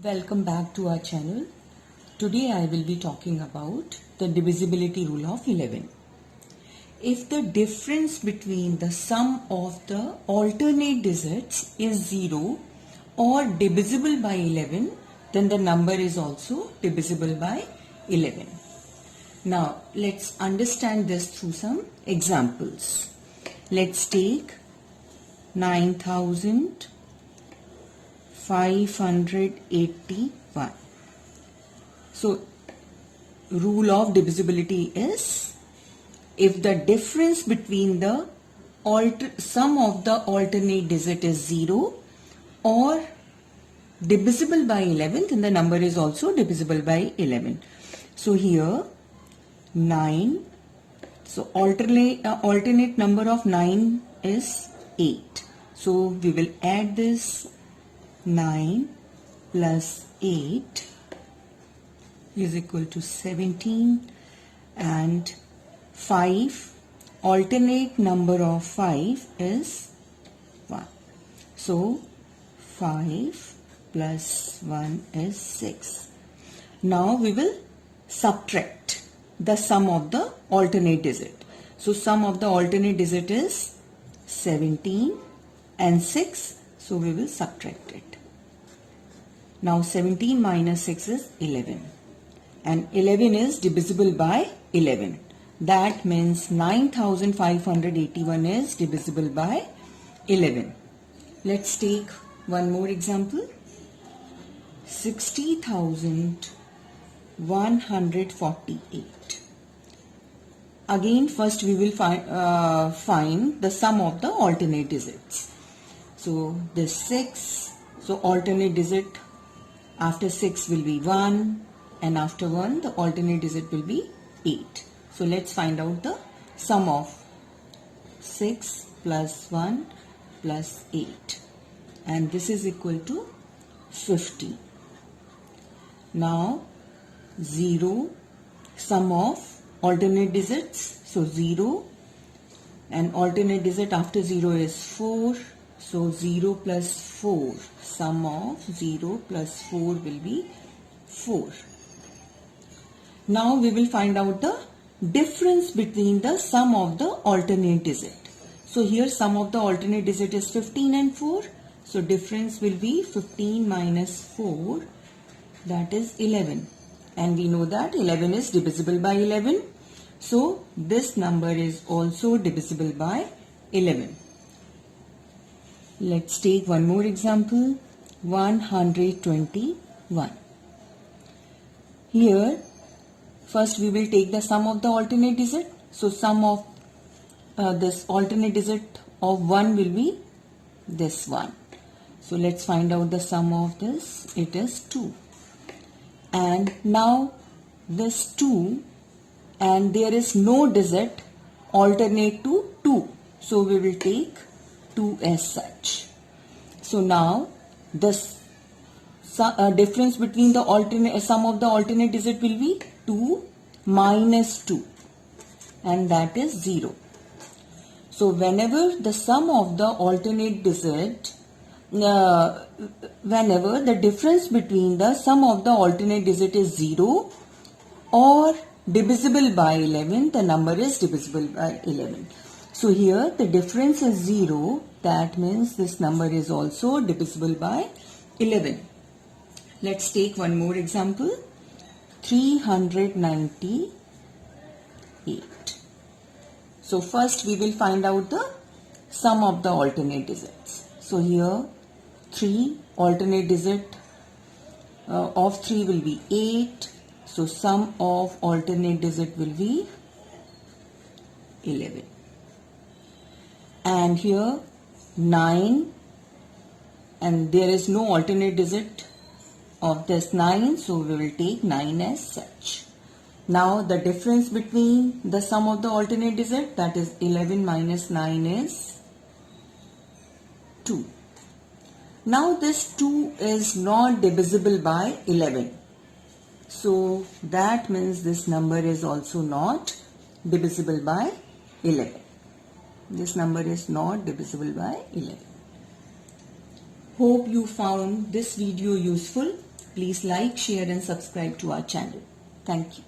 Welcome back to our channel. Today I will be talking about the divisibility rule of 11. If the difference between the sum of the alternate digits is 0 or divisible by 11, then the number is also divisible by 11. Now let's understand this through some examples. Let's take 9,581. So rule of divisibility is if the difference between the sum of the alternate digit is 0 or divisible by 11, then the number is also divisible by 11. So here 9, so alternate number of 9 is 8. So we will add this 9 plus 8 is equal to 17, and 5, alternate number of 5 is 1. So 5 plus 1 is 6. Now we will subtract the sum of the alternate digit. So sum of the alternate digit is 17 and 6. So we will subtract it. Now 17 minus 6 is 11. And 11 is divisible by 11. That means 9,581 is divisible by 11. Let's take one more example. 60,148. Again, first we will find the sum of the alternate digits. So this 6, so alternate digit after 6 will be 1, and after 1 the alternate digit will be 8. So let's find out the sum of 6 plus 1 plus 8, and this is equal to 50. Now 0, sum of alternate digits, so 0, and alternate digit after 0 is 4. So 0 plus 4, sum of 0 plus 4 will be 4. Now we will find out the difference between the sum of the alternate digit. So here sum of the alternate digit is 15 and 4. So difference will be 15 minus 4, that is 11. And we know that 11 is divisible by 11. So this number is also divisible by 11. Let's take one more example. 121. Here first we will take the sum of the alternate digit. So sum of this alternate digit of 1 will be this one. So let's find out the sum of this. It is 2. And now this 2, and there is no digit alternate to 2. So we will take 2 as such. So now this difference between the sum of the alternate digit will be 2 minus 2, and that is 0. So whenever the sum of the alternate digit, whenever the difference between the sum of the alternate digit is 0 or divisible by 11, the number is divisible by 11. So here the difference is 0, that means this number is also divisible by 11. Let's take one more example. 398. So first we will find out the sum of the alternate digits. So here 3, alternate digit of 3 will be 8. So sum of alternate digit will be 11. And here 9, and there is no alternate digit of this 9, so we will take 9 as such. Now the difference between the sum of the alternate digit, that is 11 minus 9, is 2. Now this 2 is not divisible by 11. So that means this number is also not divisible by 11. This number is not divisible by 11. Hope you found this video useful. Please like, share and subscribe to our channel. Thank you.